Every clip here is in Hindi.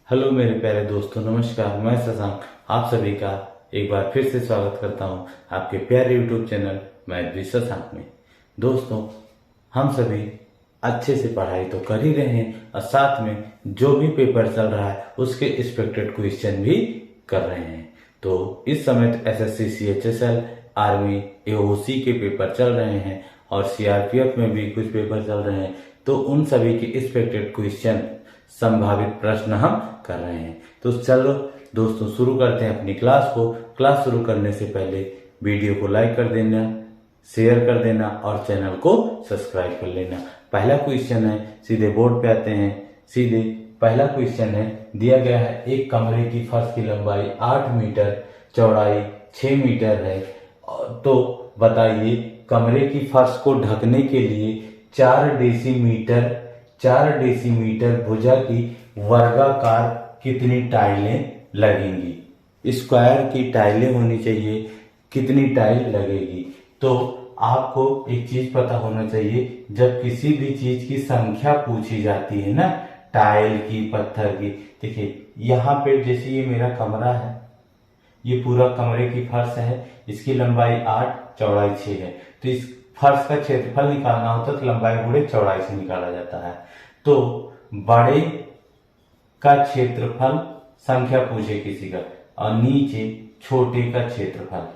हेलो मेरे प्यारे दोस्तों, नमस्कार। मैं शशांक आप सभी का एक बार फिर से स्वागत करता हूं आपके प्यारे YouTube channel math with Shashank में। दोस्तों, हम सभी अच्छे से पढ़ाई तो कर ही रहे हैं और साथ में जो भी पेपर चल रहा है उसके एक्सपेक्टेड क्वेश्चन भी कर रहे हैं। तो इस समय तो एसएससी, सीएचएसएल, आर्मी, एओसी के पेपर चल रहे हैं और सीआरपीएफ में भी कुछ पेपर चल रहे हैं। तो उन सभी के एक्सपेक्टेड क्वेश्चन, संभावित प्रश्न हम कर रहे हैं। तो चलो दोस्तों, शुरू करते हैं अपनी क्लास को। क्लास शुरू करने से पहले वीडियो को लाइक कर देना, शेयर कर देना और चैनल को सब्सक्राइब कर लेना। पहला क्वेश्चन है, सीधे बोर्ड पे आते हैं। सीधे पहला क्वेश्चन है, दिया गया है एक कमरे की फर्श की लंबाई 8 मीटर, चौड़ाई 6 मीटर है। तो बताइए, कमरे की फर्श को ढकने के लिए 4 डेसीमीटर भुजा की वर्गाकार कितनी टाइलें लगेंगी। स्क्वायर की टाइलें होनी चाहिए, कितनी टाइल लगेगी। तो आपको एक चीज पता होना चाहिए, जब किसी भी चीज की संख्या पूछी जाती है ना, टाइल की, पत्थर की। देखिए यहाँ पे जैसे ये मेरा कमरा है, ये पूरा कमरे की फर्श है, इसकी लंबाई 8, चौड़ाई 6 है। तो इस फर्श का क्षेत्रफल निकालना होता है तो लंबाई गुणे चौड़ाई से निकाला जाता है। तो बड़े का क्षेत्रफल, संख्या पूछे किसी का, और नीचे छोटे का क्षेत्रफल,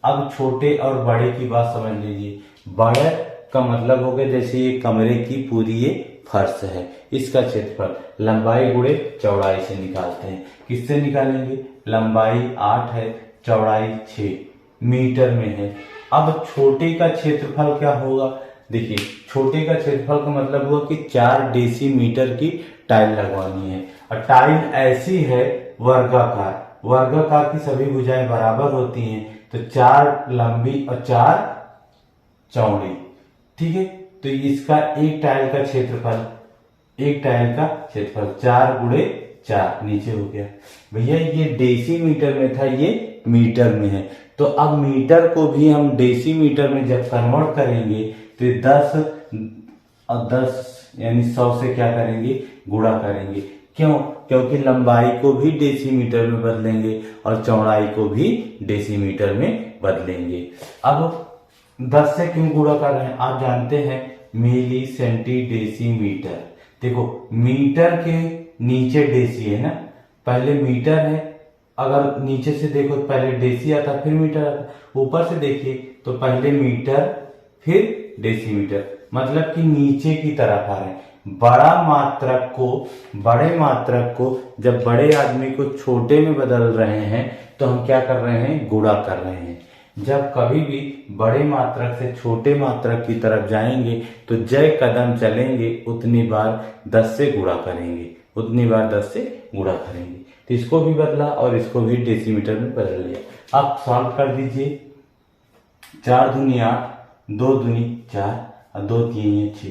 अब छोटे और बड़े की बात समझ लीजिए। बड़े का मतलब हो गया, जैसे ये कमरे की पूरी ये फर्श है, इसका क्षेत्रफल लंबाई गुणे चौड़ाई से निकालते हैं। किससे निकालेंगे? लंबाई 8 है, चौड़ाई 6 मीटर में है। अब छोटे का क्षेत्रफल क्या होगा? देखिए, छोटे का क्षेत्रफल का मतलब हुआ कि 4 डेसीमीटर की टाइल लगवानी है। और टाइल ऐसी है वर्गाकार की सभी भुजाएं बराबर होती हैं, तो 4 लंबी और 4 चौड़ी। ठीक है, तो इसका एक टाइल का क्षेत्रफल 4 गुणे 4 नीचे हो गया। भैया ये डेसीमीटर में था, ये मीटर में है। तो अब मीटर को भी हम डेसीमीटर में जब कन्वर्ट करेंगे तो 10 और 10 यानी 100 से क्या करेंगे? गुणा करेंगे। क्यों? क्योंकि लंबाई को भी डेसीमीटर में बदलेंगे और चौड़ाई को भी डेसीमीटर में बदलेंगे। अब 10 से क्यों गुणा कर रहे हैं? आप जानते हैं मिली सेंटी डेसीमीटर। देखो, मीटर के नीचे डेसी है ना, पहले मीटर है। अगर नीचे से देखो तो पहले डेसी आता फिर मीटर आता, ऊपर से देखिए तो पहले मीटर फिर डेसीमीटर, मतलब कि नीचे की तरफ आ रहे हैं। बड़े मात्रक को जब बड़े आदमी को छोटे में बदल रहे हैं तो हम क्या कर रहे हैं? गुणा कर रहे हैं। जब कभी भी बड़े मात्रक से छोटे मात्रक की तरफ जाएंगे तो जय कदम चलेंगे, उतनी बार 10 से गुणा करेंगे। तो इसको भी बदला और इसको भी डेसीमीटर में बदल लिया। आप सॉल्व कर दीजिए। 4 दूनी 8, 2 दूनी 4 और 2 तीन 6,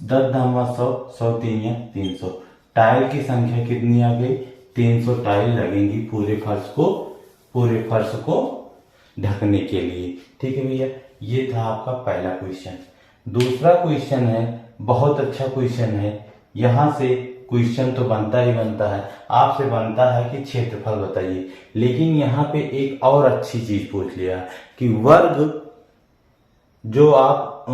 10 धामा 100, 100 तीन 300। टाइल की संख्या कितनी आ गई? 300 टाइल लगेंगी पूरे फर्श को ढकने के लिए। ठीक है भैया, ये था आपका पहला क्वेश्चन। दूसरा क्वेश्चन है, बहुत अच्छा क्वेश्चन है। यहां से क्वेश्चन तो बनता ही बनता है, आपसे बनता है कि क्षेत्रफल बताइए। लेकिन यहाँ पे एक और अच्छी चीज पूछ लिया कि वर्ग, जो आप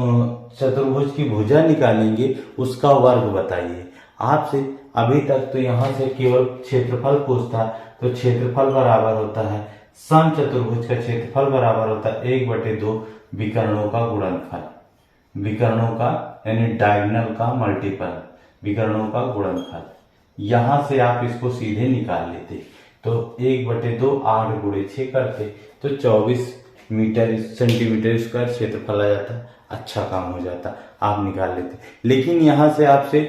चतुर्भुज की भुजा निकालेंगे उसका वर्ग बताइए। आपसे अभी तक तो यहाँ से केवल क्षेत्रफल पूछता, तो क्षेत्रफल बराबर होता है समचतुर्भुज का क्षेत्रफल बराबर होता है 1/2 विकर्णों का गुणनफल, विकर्णों का यानी डायगोनल का मल्टीपल, विकर्णों का गुणनफल। यहां से आप इसको सीधे निकाल लेते तो 1/2 8 गुणे 6 करते तो 24 सेंटीमीटर स्क्वायर क्षेत्रफल आ जाता। अच्छा काम हो जाता, आप निकाल लेते। लेकिन यहां से आपसे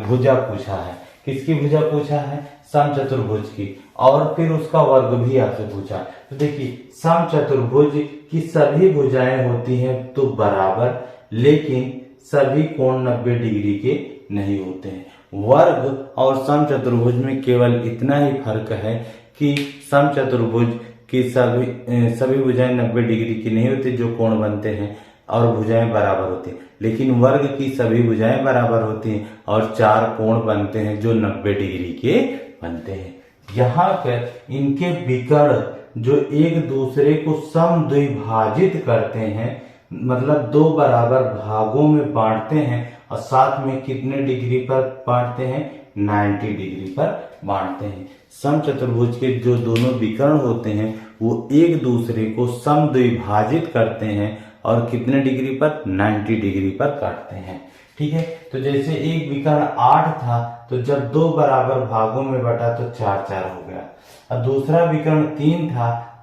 भुजा पूछा है। किसकी भुजा पूछा है? समचतुर्भुज की, और फिर उसका वर्ग भी आपसे पूछा। तो देखिए, समचतुर्भुज की सभी भुजाएं होती हैं तो बराबर, लेकिन सभी कोण 90 डिग्री के नहीं होते हैं। वर्ग और समचतुर्भुज में केवल इतना ही फर्क है कि समचतुर्भुज की सभी भुजाएं 90 डिग्री की नहीं होती, जो कोण बनते हैं और भुजाएं बराबर होती हैं, लेकिन वर्ग की सभी भुजाएं बराबर होती हैं और 4 कोण बनते हैं जो 90 डिग्री के बनते हैं। यहाँ पर इनके विकर्ण जो एक दूसरे को समद्विभाजित करते हैं, मतलब 2 बराबर भागों में बांटते हैं और साथ में कितने डिग्री पर बांटते हैं, 90 डिग्री पर बांटते हैं। समचतुर्भुज के जो दोनों विकर्ण होते हैं वो एक दूसरे को समद्विभाजित करते हैं और कितने डिग्री पर, 90 डिग्री पर काटते हैं। ठीक है, तो जैसे एक विकर्ण 8 था तो जब 2 बराबर भागों में बटा तो 4 4 हो गया, और दूसरा विकर्ण 3 था,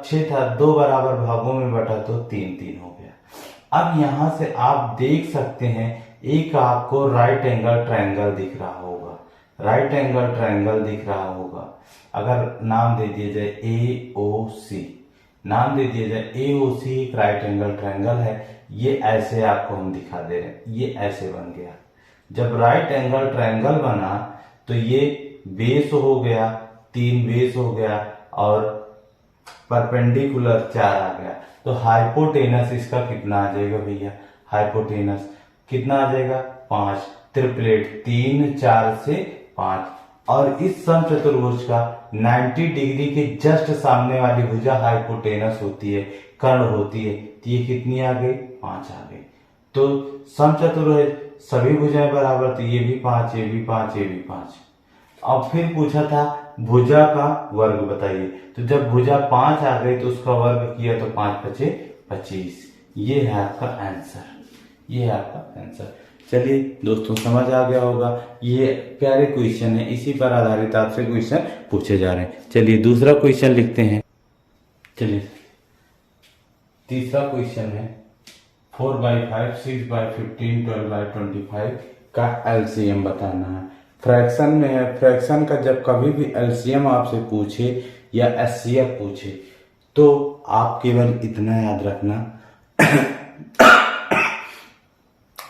6 था, 2 बराबर भागों में बटा तो 3 3 हो गया। अब यहां से आप देख सकते हैं एक आपको राइट एंगल ट्रायंगल दिख रहा होगा, राइट एंगल ट्रायंगल दिख रहा होगा। अगर नाम दे दिया जाए AOC, नाम दे दिया जाए AOC एक राइट एंगल ट्रायंगल है। ये ऐसे आपको हम दिखा दे रहे हैं, ये ऐसे बन गया। जब राइट एंगल ट्रायंगल बना तो ये बेस हो गया, 3 बेस हो गया और परपेंडिकुलर 4 आ गया। तो हाइपोटेनस इसका कितना आ जाएगा भैया, हाइपोटेनस कितना आ जाएगा, 5, ट्रिपलेट 3 4 से 5। और इस समचतुर्भुज का 90 डिग्री के जस्ट सामने वाली भुजा हाइपोटेनस होती है, कर्ण होती है, तो ये कितनी आ गई, 5 आ गई। तो समचतुर्भुज सभी भुजाएं बराबर, तो ये भी 5, ये भी 5, ये भी 5। अब फिर पूछा था भुजा का वर्ग बताइए, तो जब भुजा 5 आ गई तो उसका वर्ग किया तो 5 5 25। ये है आपका आंसर, ये है आपका आंसर। चलिए दोस्तों, समझ आ गया होगा, ये प्यारे क्वेश्चन है, इसी पर आधारित आपसे क्वेश्चन पूछे जा रहे हैं। चलिए दूसरा क्वेश्चन लिखते हैं। चलिए तीसरा क्वेश्चन है 4/5, 6/15, 12/25 का एलसीएम बताना है। फ्रैक्शन में है, फ्रैक्शन का जब कभी भी एलसीएम आपसे पूछे या एचसीएफ पूछे तो आप केवल इतना याद रखना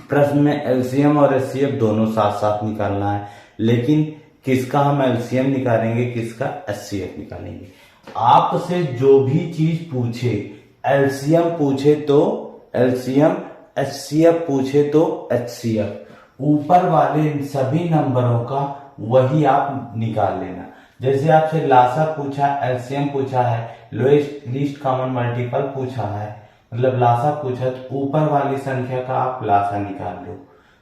प्रश्न में एलसीएम और एचसीएफ दोनों साथ साथ निकालना है, लेकिन किसका हम एलसीएम निकालेंगे, किसका एचसीएफ निकालेंगे। आपसे जो भी चीज पूछे, एलसीएम पूछे तो एलसीएम, एचसीएफ पूछे तो एचसीएफ, ऊपर वाले सभी नंबरों का वही आप निकाल लेना। जैसे आपसे लासा पूछा, एलसीएम पूछा है, लोएस्ट लीस्ट कॉमन मल्टीपल पूछा है, मतलब लासा पूछा, तो ऊपर वाली संख्या का आप लासा निकाल लो।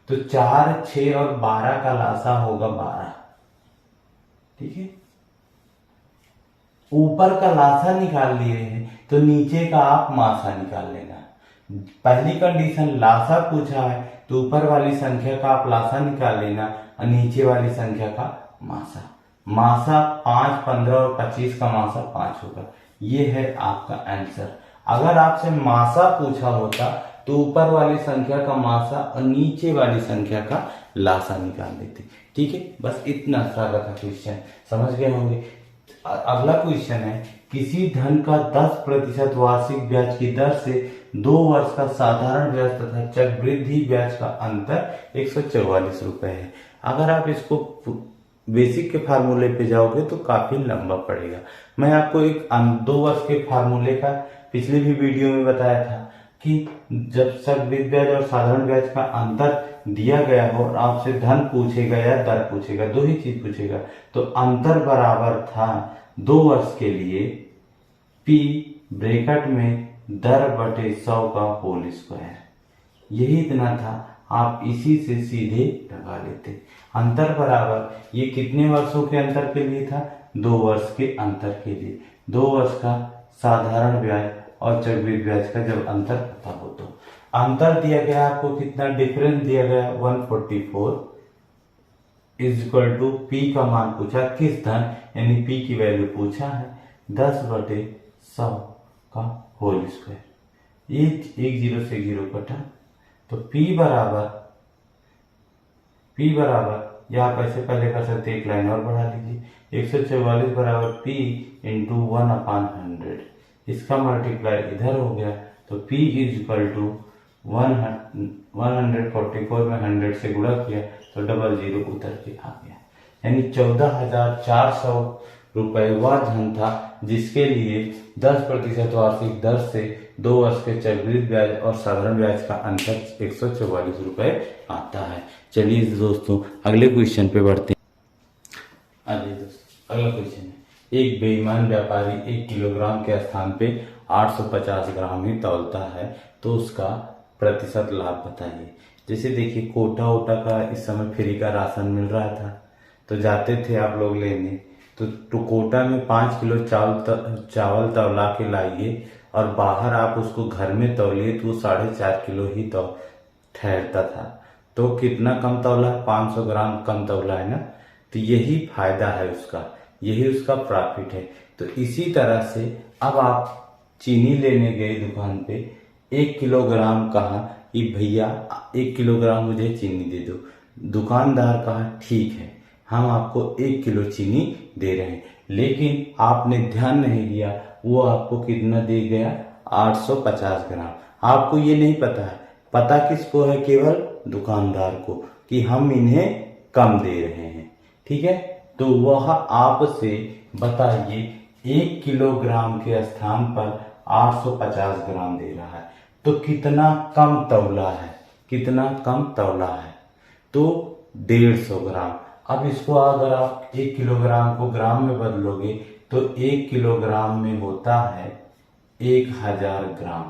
तो 4, 6 और 12 का लासा होगा 12। ठीक है, ऊपर का लासा निकाल लिए हैं तो नीचे का आप मासा निकाल लेना। पहली कंडीशन लासा पूछा है तो ऊपर वाली संख्या का आप लासा निकाल लेना और नीचे वाली संख्या का मासा। मासा 5, 15 और 25 का मासा 5 होगा। ये है आपका आंसर। अगर आपसे मासा पूछा होता तो ऊपर वाली संख्या का मासा और नीचे वाली संख्या का लासा निकाल देते। ठीक है, बस इतना सारा था क्वेश्चन, समझ गए होंगे। अगला क्वेश्चन है, किसी धन का 10% वार्षिक ब्याज की दर से 2 वर्ष का साधारण ब्याज तथा चक्रवृद्धि ब्याज का अंतर 144 रुपए है। अगर आप इसको बेसिक के फार्मूले पे जाओगे तो काफी लंबा पड़ेगा। मैं आपको एक 2 वर्ष के फार्मूले का पिछले भी वीडियो में बताया था कि जब चक्रवृद्धि ब्याज और साधारण ब्याज का अंतर दिया गया हो और आपसे धन पूछेगा या दर पूछेगा, 2 ही चीज पूछेगा, तो अंतर बराबर था 2 वर्ष के लिए P ब्रैकेट में दर बटे 100 का होल स्क्वायर। यही इतना था, आप इसी से सीधे लगा लेते। अंतर बराबर ये कितने वर्षों के अंतर के लिए था, 2 वर्ष के अंतर के लिए। 2 वर्ष का साधारण ब्याज और चक्रवृद्धि ब्याज का जब अंतर पता हो तो अंतर दिया गया आपको कितना, डिफरेंस दिया गया 144 इज इक्वल टू P का मान पूछा, किस धन यानी P की वैल्यू पूछा है 10/100 का होल स्क्वायर। ये 1 0 से 0 कटा तो P बराबर या आप ऐसे पहले कर सकते, एक लाइन और बढ़ा लीजिए, 144 बराबर P इंटू 1/100। इसका मल्टीप्लाई इधर हो गया तो P इज इक्वल टू 144 में 100 से गुणा किया तो 00 उतर के आ गया, यानी 14,400 रुपए वह धन था जिसके लिए 10% वार्षिक दर से 2 वर्ष के चक्रवृद्धि ब्याज और साधारण ब्याज का अंतर 144 रुपए आता है। चलिए दोस्तों अगले क्वेश्चन पे बढ़ते हैं। अरे दोस्तों अगला क्वेश्चन है, एक बेईमान व्यापारी 1 किलोग्राम के स्थान पे 850 ग्राम ही तौलता है तो उसका प्रतिशत लाभ बताइए। जैसे देखिए कोटा वोटा का इस समय फ्री का राशन मिल रहा था तो जाते थे आप लोग लेने, तो कोटा में 5 किलो चावल तौला के लाइए और बाहर आप उसको घर में तौलिए तो वो 4.5 किलो ही तो ठहरता था। तो कितना कम तौला है, 500 ग्राम कम तौला है ना। तो यही फायदा है उसका, यही उसका प्रॉफिट है। तो इसी तरह से अब आप चीनी लेने गए दुकान पे, 1 किलोग्राम कहा कि भैया 1 किलोग्राम मुझे चीनी दे दो, दुकानदार कहा ठीक है हम आपको 1 किलो चीनी दे रहे हैं, लेकिन आपने ध्यान नहीं दिया वो आपको कितना दे गया 850 ग्राम। आपको ये नहीं पता है, पता किसको है, केवल दुकानदार को कि हम इन्हें कम दे रहे हैं। ठीक है, तो वह आपसे बताइए 1 किलोग्राम के स्थान पर 850 ग्राम दे रहा है तो कितना कम तौला है, कितना कम तौला है, तो 150 ग्राम। अब इसको अगर आप 1 किलोग्राम को ग्राम में बदलोगे तो 1 किलोग्राम में होता है 1000 ग्राम,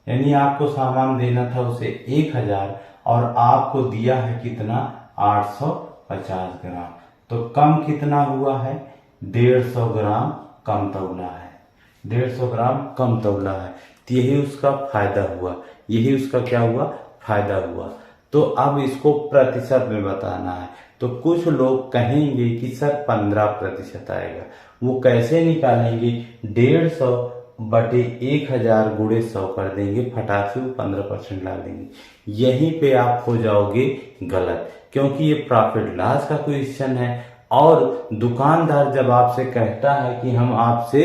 यानी आपको सामान देना था उसे 1000 और आपको दिया है कितना 850 ग्राम, तो कम कितना हुआ है 150 ग्राम कम तौला है, 150 ग्राम कम तौला है। तो यही उसका फायदा हुआ, यही उसका क्या हुआ, फायदा हुआ। तो अब इसको प्रतिशत में बताना है। तो कुछ लोग कहेंगे कि सर 15% आएगा, वो कैसे निकालेंगे, 150 बटे 1000 गुणे 100 कर देंगे, फटाक से वो 15% ला देंगे। यहीं पे आप हो जाओगे गलत, क्योंकि ये प्रॉफिट लॉस का क्वेश्चन है और दुकानदार जब आपसे कहता है कि हम आपसे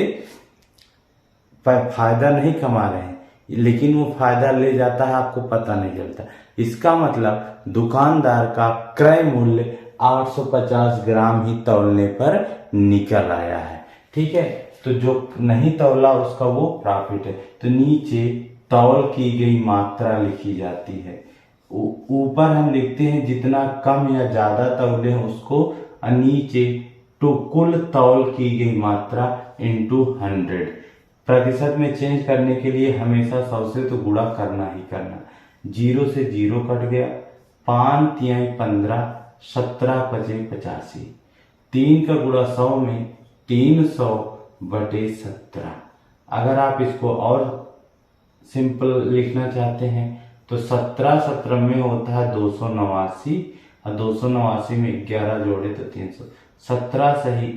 फायदा नहीं कमा रहे हैं, लेकिन वो फायदा ले जाता है आपको पता नहीं चलता, इसका मतलब दुकानदार का क्रय मूल्य 850 ग्राम ही तौलने पर निकल आया है। ठीक है, तो जो नहीं तौला उसका वो प्रॉफिट है। तो नीचे तौल की गई मात्रा लिखी जाती है, ऊपर हम लिखते हैं जितना कम या ज्यादा तौले हैं उसको, और नीचे तो कुल तौल की गई मात्रा इंटू 100। प्रतिशत में चेंज करने के लिए हमेशा 100 से तो गुणा करना ही करना, 0 से 0 कट गया, 5 तिहाई 15, 17 पचे 85, 3 का गुणा 100 में 300 बटे 17। अगर आप इसको और सिंपल लिखना चाहते हैं तो 17 में होता है 289 और 289 में 11 जोड़े तो 300, 17 सही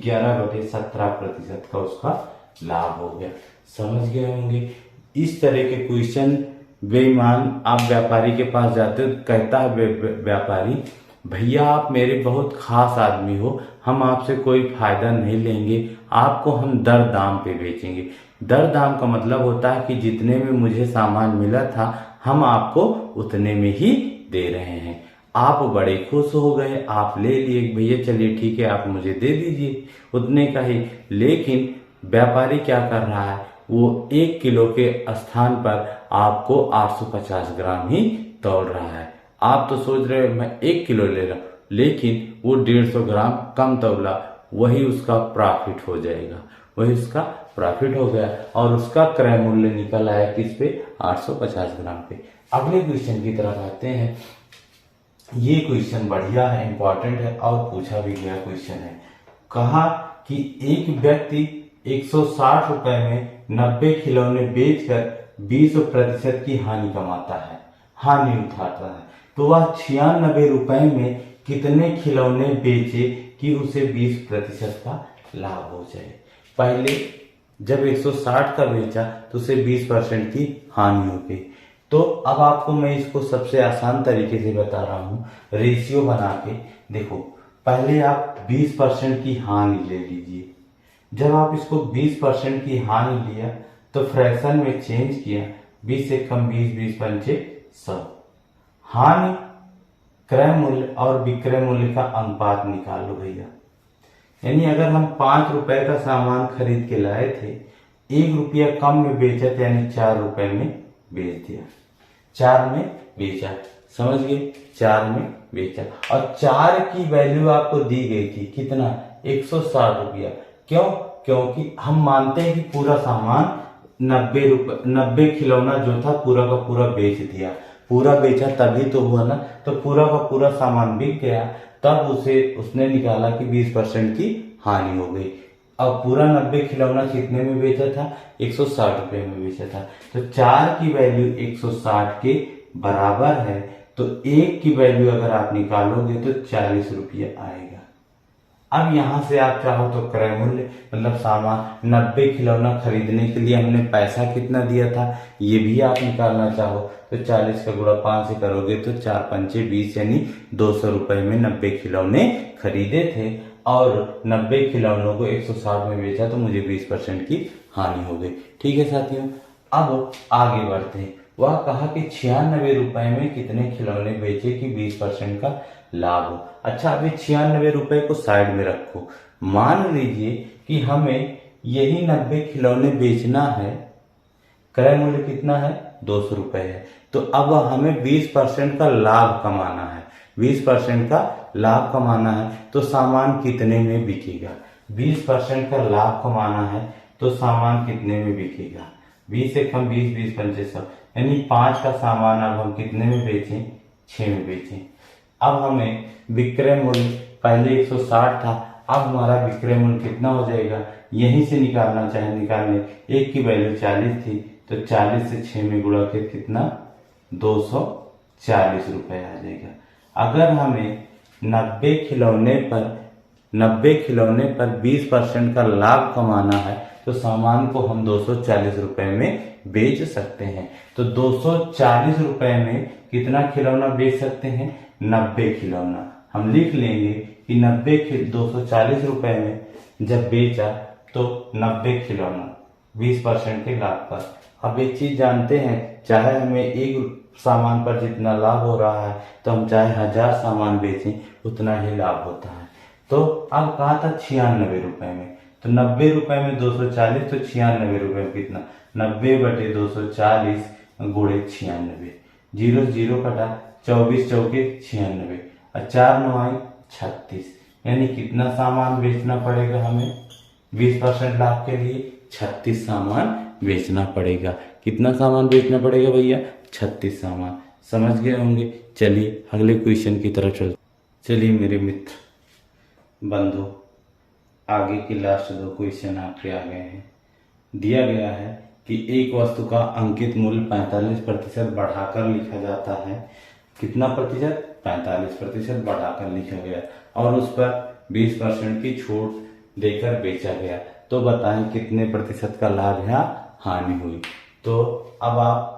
11 बटे 17% का उसका लाभ हो गया। समझ गए होंगे। इस तरह के क्वेश्चन बेईमान आप व्यापारी के पास जाते हो, कहता है व्यापारी भैया आप मेरे बहुत खास आदमी हो, हम आपसे कोई फायदा नहीं लेंगे, आपको हम दर दाम पे बेचेंगे। दर दाम का मतलब होता है कि जितने में मुझे सामान मिला था हम आपको उतने में ही दे रहे हैं। आप बड़े खुश हो गए, आप ले लिए, भैया चलिए ठीक है आप मुझे दे दीजिए उतने का ही। लेकिन व्यापारी क्या कर रहा है, वो 1 किलो के स्थान पर आपको 850 ग्राम ही तौल रहा है। आप तो सोच रहे हो मैं 1 किलो ले रहा हूं, लेकिन वो 150 ग्राम कम तौला, वही उसका प्रॉफिट हो जाएगा, वही उसका प्रॉफिट हो गया और उसका क्रय मूल्य निकल आया किस पे, 850 ग्राम पे। अगले क्वेश्चन की तरफ आते हैं। ये क्वेश्चन बढ़िया है, इंपॉर्टेंट है और पूछा भी गया क्वेश्चन है। कहा कि एक व्यक्ति 160 रुपए में 90 खिलौने बेचकर 20% की हानि कमाता है, हानि उठाता है, तो वह 96 रुपए में कितने खिलौने बेचे कि उसे 20% का लाभ हो जाए। पहले जब 160 का बेचा तो उसे 20% की हानि हो गई। तो अब आपको मैं इसको सबसे आसान तरीके से बता रहा हूं, रेशियो बना के देखो। पहले आप 20% की हानि ले लीजिए, जब आप इसको 20% की हानि लिया तो फ्रैक्शन में चेंज किया, 20 से कम 20, 20 पंचे 100। हानि क्रय मूल्य और विक्रय मूल्य का अनुपात निकाल लो भैया, यानी अगर हम 5 रुपए का सामान खरीद के लाए थे, 1 रुपया कम में बेचा तो यानी 4 रुपए में बेच दिया, 4 में बेचा, समझ गए, 4 में बेचा। और 4 की वैल्यू आपको दी गई थी कितना, 160 रुपया। क्यों, क्योंकि हम मानते हैं कि पूरा सामान 90 खिलौना जो था पूरा का पूरा बेच दिया, पूरा बेचा तभी तो हुआ ना, तो पूरा का पूरा सामान बिक गया, तब उसने निकाला कि 20% की हानि हो गई। अब पूरा 90 खिलौना कितने में बेचा था, 160 रुपये में बेचा था, तो 4 की वैल्यू 160 के बराबर है, तो 1 की वैल्यू अगर आप निकालोगे तो 40 रुपया आएगा। अब यहां से आप चाहो तो क्रय मूल्य मतलब सामान 90 खिलौना खरीदने के लिए हमने पैसा कितना दिया था ये भी आप निकालना चाहो तो 40 का गुणा 5 से करोगे तो 4 पंचे 20 यानी 200 रुपए में 90 खिलौने खरीदे थे और 90 खिलौनों को 160 में बेचा तो मुझे 20% की हानि हो गई। ठीक है साथियों, अब आगे बढ़ते हैं। वह कहा कि 96 रुपए में कितने खिलौने बेचे कि 20% का लाभ हो। अच्छा, अभी 96 रुपए को साइड में रखो, मान लीजिए कि हमें यही 90 खिलौने बेचना है, क्रय मूल्य कितना है, 200 रुपए है, तो अब हमें 20% का लाभ कमाना है, 20% का लाभ कमाना है तो सामान कितने में बिकेगा, 20% का लाभ कमाना है तो सामान कितने में बिकेगा, 20 से कम 20, 20 पंचे 100 यानी 5 का सामान अब हम कितने में बेचें, 6 में बेचें। अब हमें विक्रय मूल्य पहले 160 था, अब हमारा विक्रय मूल्य कितना हो जाएगा, यहीं से निकालना चाहे निकालने, 1 की वैल्यू 40 थी तो 40 से 6 में गुणा के कितना 240 रुपए आ जाएगा। अगर हमें 90 खिलौने पर 20% का लाभ कमाना है तो सामान को हम 240 रुपए में बेच सकते हैं। तो 240 रुपए में कितना खिलौना बेच सकते हैं, 90 खिलौना। हम लिख लेंगे कि 240 रुपए में जब बेचा तो 90 खिलौना 20% के लाभ पर। अब एक चीज जानते हैं, चाहे हमें एक सामान पर जितना लाभ हो रहा है तो हम चाहे 1000 सामान बेचें उतना ही लाभ होता है। तो अब कहा था 96 रुपए में, तो 90 रुपए में 240 तो 96 रुपए में कितना, 90/240 गुणे 96, 0 0 कटा, 24 चौके 96 और 4 9 36, यानी कितना सामान बेचना पड़ेगा हमें 20% लाभ के लिए, 36 सामान बेचना पड़ेगा। कितना सामान बेचना पड़ेगा भैया, 36 सामान। समझ गए होंगे। चलिए अगले क्वेश्चन की तरफ चलते। चलिए मेरे मित्र बंधु, आगे की लास्ट 2 क्वेश्चन आपके आ गए हैं। दिया गया है कि एक वस्तु का अंकित मूल्य 45% बढ़ाकर लिखा जाता है। कितना प्रतिशत, 45% बढ़ाकर लिखा गया और उस पर 20% की छूट देकर बेचा गया, तो बताएं कितने प्रतिशत का लाभ या हानि हुई। तो अब आप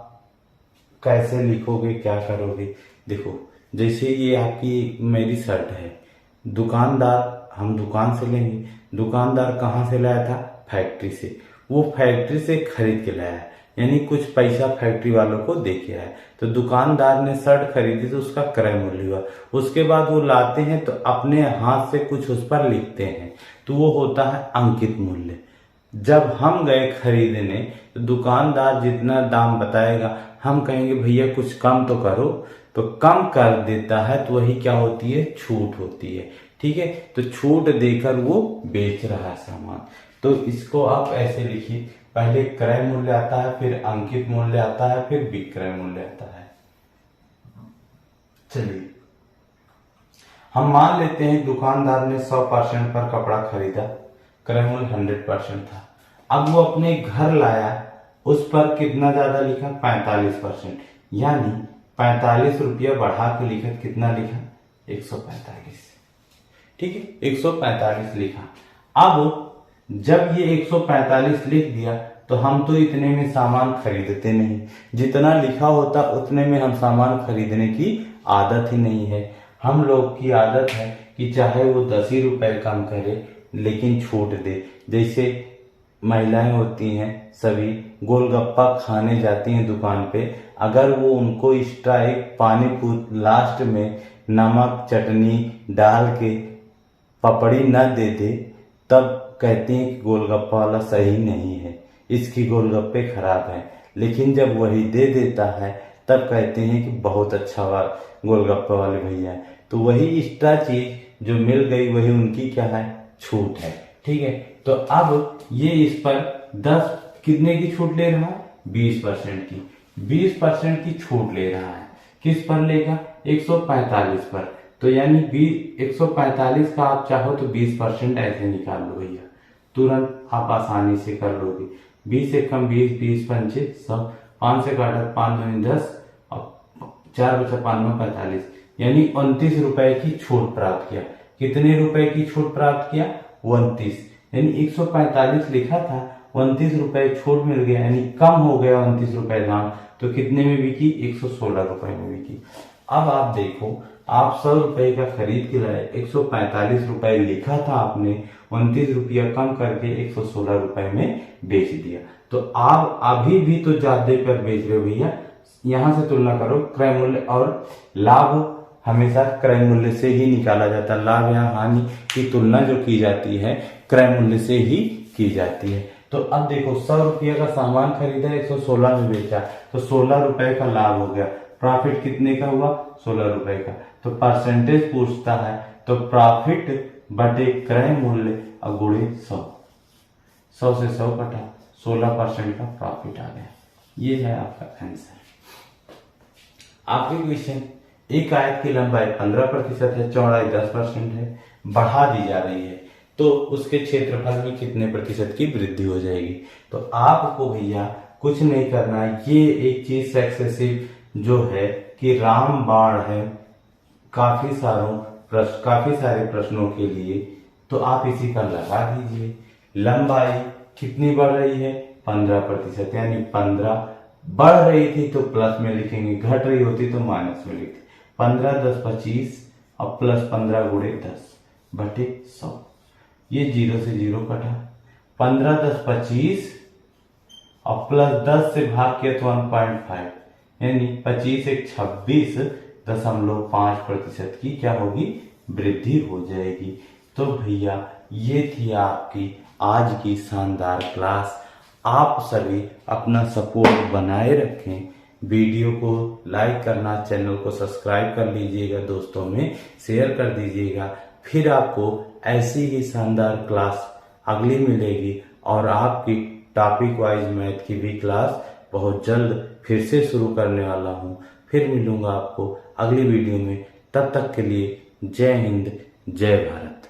कैसे लिखोगे, क्या करोगे, देखो जैसे ये आपकी मेरी शर्ट है, दुकानदार, हम दुकान से लेंगे, दुकानदार कहाँ से लाया था, फैक्ट्री से, वो फैक्ट्री से खरीद के लाया है, यानी कुछ पैसा फैक्ट्री वालों को दे के आया। तो दुकानदार ने शर्ट खरीदी तो उसका क्रय मूल्य हुआ, उसके बाद वो लाते हैं तो अपने हाथ से कुछ उस पर लिखते हैं, तो वो होता है अंकित मूल्य। जब हम गए खरीदने तो दुकानदार जितना दाम बताएगा हम कहेंगे भैया कुछ कम तो करो, तो कम कर देता है, तो वही क्या होती है, छूट होती है। ठीक है, तो छूट देकर वो बेच रहा है सामान। तो इसको आप ऐसे लिखिए, पहले क्रय मूल्य आता है, फिर अंकित मूल्य आता है, फिर विक्रय मूल्य आता है। चलिए हम मान लेते हैं दुकानदार ने 100% पर कपड़ा खरीदा, क्रय मूल्य 100% था। अब वो अपने घर लाया, उस पर कितना ज्यादा लिखा, 45%, यानी 45 रुपया बढ़ा के लिखा, कितना लिखा, 145। ठीक है, 145 लिखा। अब जब ये 145 लिख दिया तो हम तो इतने में सामान खरीदते नहीं, जितना लिखा होता उतने में हम सामान खरीदने की आदत ही नहीं है। हम लोग की आदत है कि चाहे वो 10 ही रुपए कम करे लेकिन छूट दे। जैसे महिलाएं होती हैं, सभी गोलगप्पा खाने जाती हैं दुकान पे, अगर वो उनको एक्स्ट्रा एक पानी पूरी लास्ट में नमक चटनी डाल के पपड़ी न दे दे तब कहते हैं कि गोलगप्पा वाला सही नहीं है, इसकी गोलगप्पे खराब हैं। लेकिन जब वही दे देता है तब कहते हैं कि बहुत अच्छा गोलगप्पा वाले भैया है। तो वही एक्स्ट्रा चीज जो मिल गई वही उनकी क्या है, छूट है। ठीक है, तो अब ये इस पर 10 कितने की छूट ले रहा है, 20% की, 20% की छूट ले रहा है। किस पर लेगा, 145 पर। तो यानी 145 का आप चाहो तो 20% ऐसे निकाल लो भैया, तुरंत आप आसानी से कर लोगे। 20 से कम 20, 20 पंचे 100, 5 से काटा 5 दूनी 10 और 4 बचा 5 में 45, यानी 29 रुपए की छूट प्राप्त किया। कितने रुपए की छूट प्राप्त किया, 29, यानी 145 लिखा था, 29 रुपए छूट मिल गया, यानी कम हो गया 29 रुपए दाम। तो कितने में बिकी, 116 रुपए में बिकी। अब आप देखो, आप 100 रुपए का खरीद के लाए, 145 रुपए लिखा था आपने, 29 रुपया कम करके 116 रुपए में बेच दिया। तो आप अभी भी तो ज्यादा पर बेच रहे हो भैया। यहां से तुलना करो क्रय मूल्य और लाभ, हमेशा क्रय मूल्य से ही निकाला जाता है। लाभ या हानि की तुलना जो की जाती है क्रय मूल्य से ही की जाती है। तो अब देखो 100 रुपये का सामान खरीदा, 116 में बेचा, तो 16 रुपए का लाभ हो गया। प्रॉफिट कितने का हुआ, 16 रुपए का। तो परसेंटेज पूछता है, तो प्रॉफिट बटे क्रय मूल्य और गुणे 100, 100 से 100 कटा, 16% का प्रॉफिट आ गया। ये है आपका आंसर। आपके क्वेश्चन, एक आयत की लंबाई 15% है, चौड़ाई 10% है, बढ़ा दी जा रही है, तो उसके क्षेत्रफल में कितने प्रतिशत की वृद्धि हो जाएगी। तो आपको भैया कुछ नहीं करना है, ये एक चीज सक्सेसिव जो है कि रामबाण है काफी सारे प्रश्नों के लिए, तो आप इसी का लगा दीजिए। लंबाई कितनी बढ़ रही है, 15%, यानी 15 बढ़ रही थी तो प्लस में लिखेंगे, घट रही होती तो माइनस में लिखते। 15 10 25 और प्लस 15 गुणे 10 बटे 100, ये 0 से 0 कटा। 15 10 25 और प्लस 10 से भाग किया तो 1.5, यानी 25 एक 26.5% की क्या होगी, वृद्धि हो जाएगी। तो भैया ये थी आपकी आज की शानदार क्लास। आप सभी अपना सपोर्ट बनाए रखें, वीडियो को लाइक करना, चैनल को सब्सक्राइब कर लीजिएगा, दोस्तों में शेयर कर दीजिएगा। फिर आपको ऐसी ही शानदार क्लास अगली मिलेगी और आपकी टॉपिक वाइज मैथ की भी क्लास बहुत जल्द फिर से शुरू करने वाला हूँ। फिर मिलूंगा आपको अगली वीडियो में, तब तक के लिए जय हिंद, जय भारत।